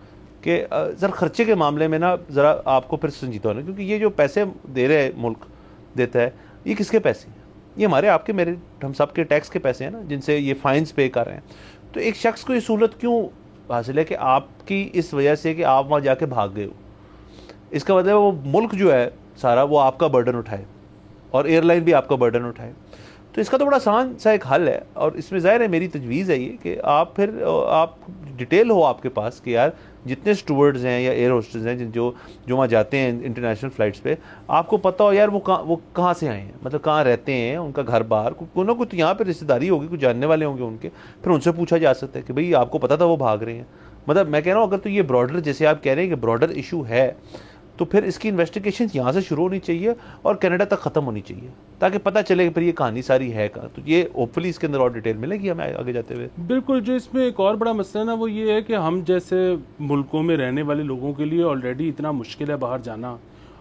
कि सर खर्चे के मामले में ना ज़रा आपको फिर संजीदा होना, क्योंकि ये जो पैसे दे रहे हैं मुल्क देता है, ये किसके पैसे हैं? ये हमारे आपके मेरे हम सब के टैक्स के पैसे हैं ना, जिनसे ये फाइन्स पे कर रहे हैं। तो एक शख्स को ये सहूलत क्यों हासिल है कि आपकी इस वजह से कि आप वहाँ जाके भाग गए हो, इसका मतलब वो मुल्क जो है सारा वो आपका बर्डन उठाए और एयरलाइन भी आपका बर्डन उठाए। तो इसका तो बड़ा आसान सा एक हल है, और इसमें ज़ाहिर है मेरी तजवीज़ है ये कि आप डिटेल हो आपके पास कि यार जितने स्टूवर्ड्स हैं या एयर होस्टेस हैं जो वहाँ जाते हैं इंटरनेशनल फ़्लाइट्स पे, आपको पता हो यार वो कहाँ से आए हैं, मतलब कहाँ रहते हैं, उनका घर बाहर कोई ना कोई तो यहाँ पे रिश्तेदारी होगी, कुछ जानने वाले होंगे उनके, फिर उनसे पूछा जा सकता है कि भाई आपको पता था वो भाग रहे हैं। मतलब मैं कह रहा हूँ अगर तो ये ब्रॉडर, जैसे आप कह रहे हैं कि ब्रॉडर इशू है, तो फिर इसकी इन्वेस्टिगेशन यहाँ से शुरू होनी चाहिए और कनाडा तक ख़त्म होनी चाहिए, ताकि पता चले कि फिर ये कहानी सारी है का। तो ये होपफुली इसके अंदर और डिटेल मिलेगी हमें आगे जाते हुए। बिल्कुल। जो इसमें एक और बड़ा मसला है ना, वो ये है कि हम जैसे मुल्कों में रहने वाले लोगों के लिए ऑलरेडी इतना मुश्किल है बाहर जाना,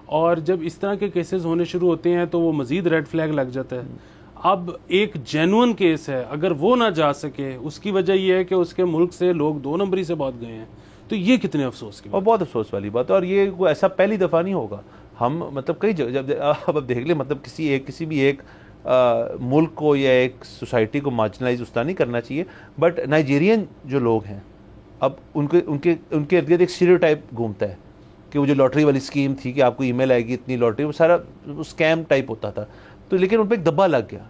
और जब इस तरह के केसेस होने शुरू होते हैं तो वो मज़ीद रेड फ्लैग लग जाता है। अब एक जेन्युइन केस है, अगर वो ना जा सके, उसकी वजह यह है कि उसके मुल्क से लोग 2 नंबरी से बहुत गए हैं, तो ये कितने अफसोस की और बहुत अफसोस वाली बात है। और ये कोई ऐसा पहली दफ़ा नहीं होगा। हम मतलब कई जब अब देख लें, मतलब किसी भी एक मुल्क को या एक सोसाइटी को मार्जिनलाइज उसका नहीं करना चाहिए, बट नाइजीरियन जो लोग हैं, अब उनके इर्द गिर्द एक स्टीरियोटाइप घूमता है कि वो जो लॉटरी वाली स्कीम थी कि आपको ईमेल आएगी इतनी लॉटरी, वो सारा स्कैम टाइप होता था। तो लेकिन उन पर एक दब्बा लग गया,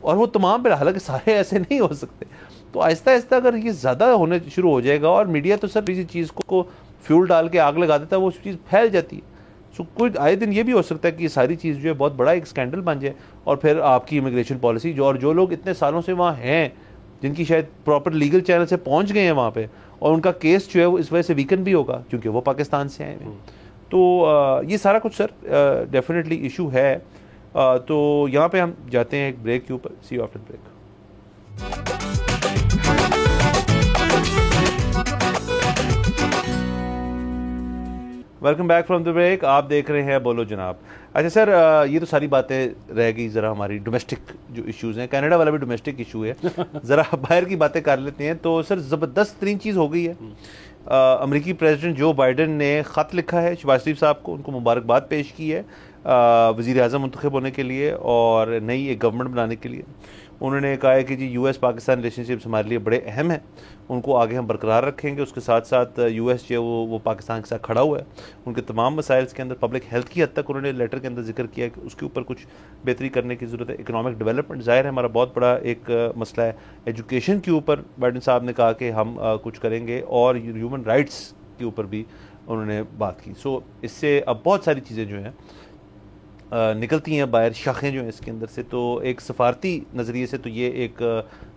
और वो तमाम पे, हालांकि सारे ऐसे नहीं हो सकते। तो आहिस्ता आहिस्ता अगर ये ज़्यादा होने शुरू हो जाएगा, और मीडिया तो सर किसी चीज़ को फ्यूल डाल के आग लगा देता है, वो चीज़ फैल जाती है। सो कोई आए दिन ये भी हो सकता है कि ये सारी चीज़ जो है बहुत बड़ा एक स्कैंडल बन जाए, और फिर आपकी इमिग्रेशन पॉलिसी जो लोग इतने सालों से वहाँ हैं, जिनकी शायद प्रॉपर लीगल चैनल से पहुँच गए हैं वहाँ पर, और उनका केस जो है वो इस वजह से वीकन भी होगा क्योंकि वो पाकिस्तान से आए हैं। तो ये सारा कुछ सर डेफिनेटली इशू है। तो यहाँ पे हम जाते हैं एक ब्रेक के ऊपर। See you after break. Welcome back from the break. आप देख रहे हैं बोलो जनाब। अच्छा सर, ये तो सारी बातें रह गई, ज़रा हमारी डोमेस्टिक जो इश्यूज़ हैं, कनाडा वाला भी डोमेस्टिक इशू है। ज़रा बाहर की बातें कर लेते हैं। तो सर ज़बरदस्त तरीन चीज़ हो गई है, अमेरिकी प्रेसिडेंट जो बाइडन ने ख़त लिखा है शहबाज शरीफ साहब को, उनको मुबारकबाद पेश की है वज़ीर आज़म मुंतखब होने के लिए और नई एक गवर्नमेंट बनाने के लिए। उन्होंने कहा है कि जी US पाकिस्तान रिलेशनशिप्स हमारे लिए बड़े अहम हैं, उनको आगे हम बरकरार रखेंगे। उसके साथ साथ US जो है वो पाकिस्तान के साथ खड़ा हुआ है, उनके तमाम मसाइल के अंदर पब्लिक हेल्थ की हद तक उन्होंने लेटर के अंदर जिक्र किया कि उसके ऊपर कुछ बेहतरी करने की ज़रूरत है। इकनॉमिक डेवलपमेंट ज़ाहिर है हमारा बहुत बड़ा एक मसला है। एजुकेशन के ऊपर बाइडन साहब ने कहा कि हम कुछ करेंगे, और ह्यूमन राइट्स के ऊपर भी उन्होंने बात की। सो इससे अब बहुत सारी चीज़ें जो हैं निकलती हैं बाहर, शाखें जो हैं इसके अंदर से। तो एक सफारती नज़रिए से तो ये एक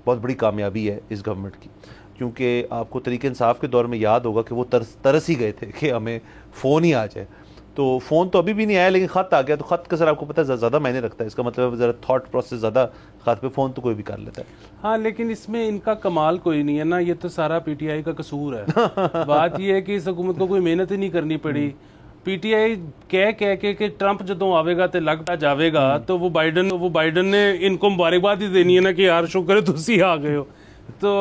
बहुत बड़ी कामयाबी है इस गवर्नमेंट की, क्योंकि आपको तरीके इंसाफ के दौर में याद होगा कि वो तरस ही गए थे कि हमें फ़ोन ही आ जाए। तो फ़ोन तो अभी भी नहीं आया, लेकिन ख़त आ गया। तो ख़त का सर आपको पता है ज़्यादा मायने रखता है, इसका मतलब ज़रा थॉट प्रोसेस ज़्यादा, ख़त पे फ़ोन तो कोई भी कर लेता है। हाँ, लेकिन इसमें इनका कमाल कोई नहीं है ना, ये तो सारा PTI का कसूर है। बात ये है कि इस हुकूमत को कोई मेहनत ही नहीं करनी पड़ी। PTI कह के ट्रंप जो आवेगा तो लगता जावेगा, तो वो बाइडन ने इनको मुबारकबाद ही देनी है ना कि यार शुक्र है तुसी आ गए हो। तो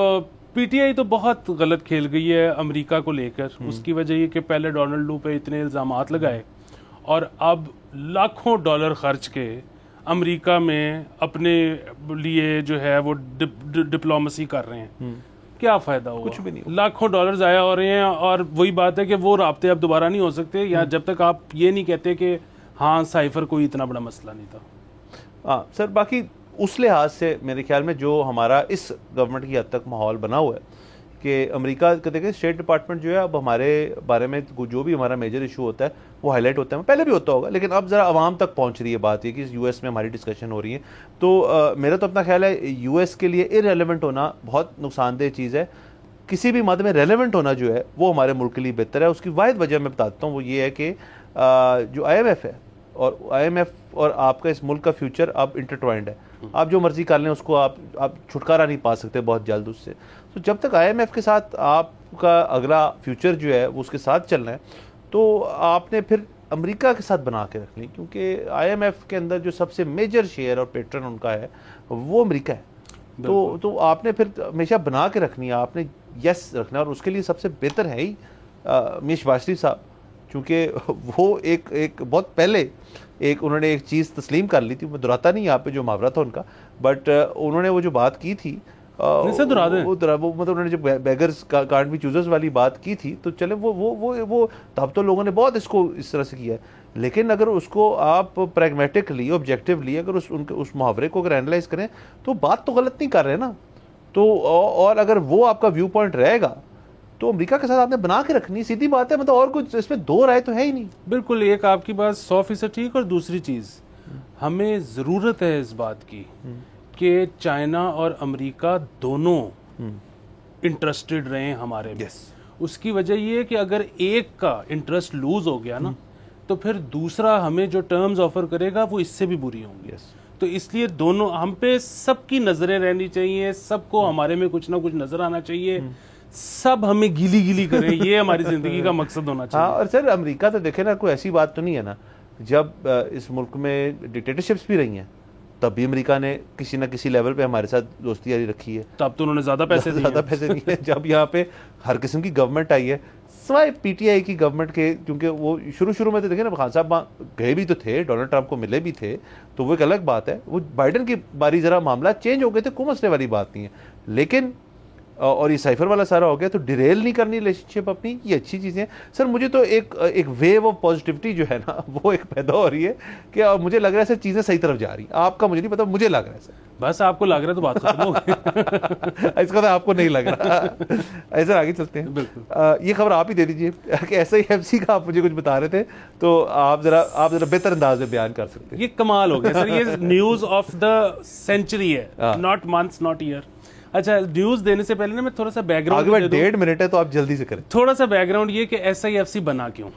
पीटीआई तो बहुत गलत खेल गई है अमेरिका को लेकर। उसकी वजह ये कि पहले डोनाल्ड लू पे इतने इल्ज़ामात लगाए और अब लाखों डॉलर खर्च के अमेरिका में अपने लिए जो है वो डिप्लोमेसी कर रहे हैं। क्या फ़ायदा हुआ? कुछ भी नहीं। लाखों डॉलर ज़ाया हो रहे हैं और वही बात है कि वो राब्ते अब दोबारा नहीं हो सकते या जब तक आप ये नहीं कहते कि हाँ साइफर कोई इतना बड़ा मसला नहीं था। हाँ सर, बाकी उस लिहाज से मेरे ख्याल में जो हमारा इस गवर्नमेंट की हद तक माहौल बना हुआ है कि अमेरिका का देखिए स्टेट डिपार्टमेंट जो है अब हमारे बारे में जो भी हमारा मेजर इशू होता है वो हाईलाइट होता है, पहले भी होता होगा, लेकिन अब ज़रा आवाम तक पहुंच रही है बात ये कि यूएस में हमारी डिस्कशन हो रही है। तो मेरा तो अपना ख्याल है यूएस के लिए इररेलेवेंट होना बहुत नुकसानदेह चीज़ है। किसी भी मद में रेलेवेंट होना जो है वो हमारे मुल्क के लिए बेहतर है। उसकी वाहिद वजह मैं बताता हूँ, वो ये है कि जो IMF है और IMF और आपका इस मुल्क का फ्यूचर अब इंटरट्वाइंड है। आप जो मर्जी कर लें उसको आप छुटकारा नहीं पा सकते बहुत जल्द उससे। तो जब तक IMF के साथ आपका अगला फ्यूचर जो है वो उसके साथ चलना है तो आपने फिर अमेरिका के साथ बना के रखनी, क्योंकि IMF के अंदर जो सबसे मेजर शेयर और पेट्रन उनका है वो अमेरिका है। तो आपने फिर हमेशा बना के रखनी है, आपने यस रखना है। और उसके लिए सबसे बेहतर है ही मीश बाशरी साहब, क्योंकि वो एक बहुत पहले उन्होंने एक चीज़ तस्लीम कर ली थी। मैं दोहराता नहीं यहाँ पे जो मुहावरा था उनका, बट उन्होंने वो जो बात की थी वो मतलब उन्होंने जो बेगर्स कांट बी चूजर्स वाली बात की थी, तो चले वो तब तो लोगों ने बहुत इसको इस तरह से किया है। लेकिन अगर उसको आप प्रैग्मेटिकली ऑब्जेक्टिवली अगर उस मुहावरे को अगर एनालाइज करें तो बात तो गलत नहीं कर रहे ना। तो और अगर वो आपका व्यू पॉइंट रहेगा तो अमेरिका के साथ आपने बना के रखनी, सीधी बात है। मतलब और कुछ इसमें दो राय तो है ही नहीं। बिल्कुल, एक आपकी बात 100% ठीक। और दूसरी चीज हमें जरूरत है इस बात की कि चाइना और अमेरिका दोनों इंटरेस्टेड रहे हमारे में। उसकी वजह ये है कि अगर एक का इंटरेस्ट लूज हो गया ना तो फिर दूसरा हमें जो टर्म्स ऑफर करेगा वो इससे भी बुरी होंगी। तो इसलिए दोनों हम पे सबकी नजरें रहनी चाहिए, सबको हमारे में कुछ ना कुछ नजर आना चाहिए, सब हमें गीली गीली करें, ये हमारी जिंदगी का मकसद होना चाहिए। हाँ, और सर अमेरिका तो देखे ना, कोई ऐसी बात तो नहीं है ना, जब इस मुल्क में डिक्टेटरशिप्स भी रही हैं तब भी अमेरिका ने किसी ना किसी लेवल पे हमारे साथ दोस्ती जारी रखी है। तब तो उन्होंने ज़्यादा पैसे दिए। जब यहाँ पे हर किस्म की गवर्नमेंट आई है सिवाय PTI की गवर्नमेंट के, क्योंकि वो शुरू में तो देखे ना खान साहब गए भी तो थे, डोनाल्ड ट्रंप को मिले भी थे, तो वो एक अलग बात है। वो बाइडन की बारी जरा मामला चेंज हो गए थे, कोई मसले वाली बात नहीं है। लेकिन और ये साइफर वाला सारा हो गया, तो डिरेल नहीं करनी रिलेशनशिप अपनी, ये अच्छी चीज़ें हैं। सर मुझे तो एक वेव ऑफ पॉजिटिविटी जो है ना वो एक पैदा हो रही है कि मुझे लग रहा है सर चीज़ें सही तरफ जा रही हैं। आपका मुझे नहीं पता, मुझे लग रहा है सर। बस आपको लग रहा है तो बात खत्म हो गई। इसका तो आपको नहीं लग रहा। ऐसा आगे चलते हैं। बिल्कुल, ये खबर आप ही दे दीजिए कि SIFC का आप मुझे कुछ बता रहे थे, तो आप जरा बेहतर अंदाज में बयान कर सकते हैं। ये कमाल हो गया सर, ये न्यूज़ ऑफ द सेंचुरी है, नॉट मंथ्स नॉट ईयर। अच्छा, न्यूज देने से पहले ना मैं थोड़ा सा बैकग्राउंड, 1.5 मिनट है तो आप जल्दी से करें। थोड़ा सा बैकग्राउंड ये कि SIFC बना क्यों।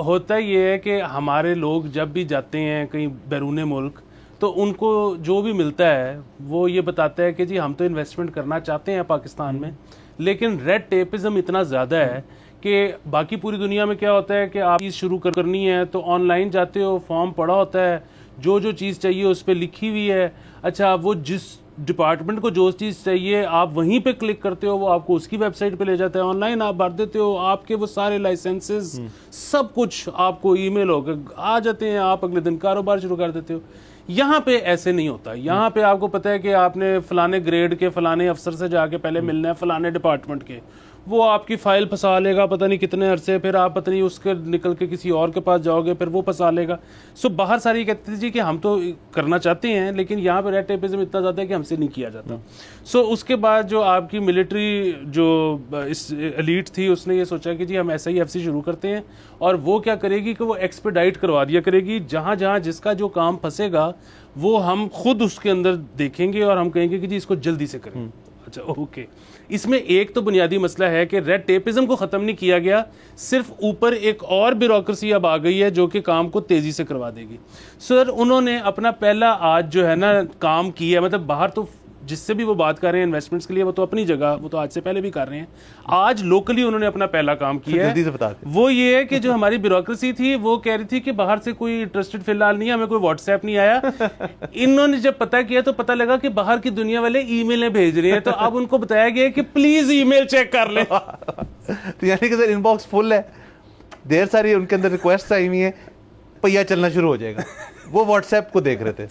होता ये है कि हमारे लोग जब भी जाते हैं कहीं बैरून मुल्क तो उनको जो भी मिलता है वो ये बताता है कि जी हम तो इन्वेस्टमेंट करना चाहते हैं पाकिस्तान में, लेकिन रेड टेपिज्म इतना ज़्यादा है कि बाकी पूरी दुनिया में क्या होता है कि आप चीज़ शुरू करनी है तो ऑनलाइन जाते हो, फॉर्म पड़ा होता है, जो चीज़ चाहिए उस पर लिखी हुई है। अच्छा, वो जिस डिपार्टमेंट को जो चीज़ चाहिए आप वहीं पे क्लिक करते हो, वो आपको उसकी वेबसाइट पे ले जाता है, ऑनलाइन आप भर देते हो, आपके वो सारे लाइसेंसेस सब कुछ आपको ईमेल होकर आ जाते हैं, आप अगले दिन कारोबार शुरू कर देते हो। यहाँ पे ऐसे नहीं होता। यहाँ पे आपको पता है कि आपने फलाने ग्रेड के फलाने अफसर से जाके पहले मिलना है, फलाने डिपार्टमेंट के, वो आपकी फाइल फंसा लेगा पता नहीं कितने अरसे, फिर आप पता नहीं उसके निकल के किसी और के पास जाओगे, फिर वो फंसा लेगा। बाहर सारी कहते थे कि हम तो करना चाहते हैं लेकिन यहाँ पे रेड टेपिज्म इतना ज़्यादा है कि हमसे नहीं किया जाता। उसके बाद जो आपकी मिलिट्री जो इस एलीट थी उसने ये सोचा कि जी हम SIFC शुरू करते हैं, और वो क्या करेगी कि वो एक्सपेडाइट करवा दिया करेगी, जहाँ जहाँ जिसका जो काम फंसेगा वो हम खुद उसके अंदर देखेंगे और हम कहेंगे कि जी इसको जल्दी से करें। अच्छा, ओके। इसमें एक तो बुनियादी मसला है कि रेड टेपिज्म को खत्म नहीं किया गया, सिर्फ ऊपर एक और ब्यूरोक्रेसी अब आ गई है जो कि काम को तेजी से करवा देगी। सर उन्होंने अपना पहला आज जो है ना काम किया, मतलब बाहर तो जिससे भी वो बात कर रहे हैं इन्वेस्टमेंट्स के लिए, वो तो अपनी जगह, वो तो आज से पहले भी कर रहे हैं। आज लोकली उन्होंने अपना पहला काम किया जल्दी से है, बता दें। वो ये है कि जो हमारी ब्यूरोक्रेसी थी वो कह रही थी कि बाहर से कोई इंटरेस्टेड फिलहाल नहीं है, हमें कोई व्हाट्सएप नहीं आया। इन्होंने जब पता किया तो पता लगा कि बाहर की दुनिया वाले ईमेलें भेज रहे हैं, तो अब उनको बताया गया कि प्लीज ईमेल चेक कर लें। तो यानी कि सर इनबॉक्स फुल है, देर सारी उनके अंदर रिक्वेस्ट आई हुई है, पहिया चलना शुरू हो जाएगा। वो व्हाट्सएप को देख रहे थे।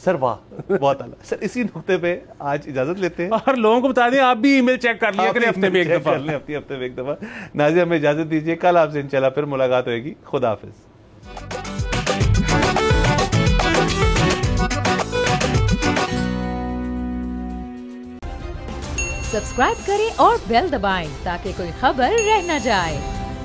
सर वाह, बहुत आला। सर इसी नुक्ते पे आज इजाजत लेते हैं और लोगों को बता दें आप भी ईमेल चेक कर लिया करें हफ्ते में एक दफा। हफ्ते में एक दफा। नाज़िर हमें इजाजत दीजिए, कल आपसे इंशाल्लाह फिर मुलाकात होगी। खुदा हाफिज। सब्सक्राइब करें और बेल दबाएं ताकि कोई खबर रह न जाए।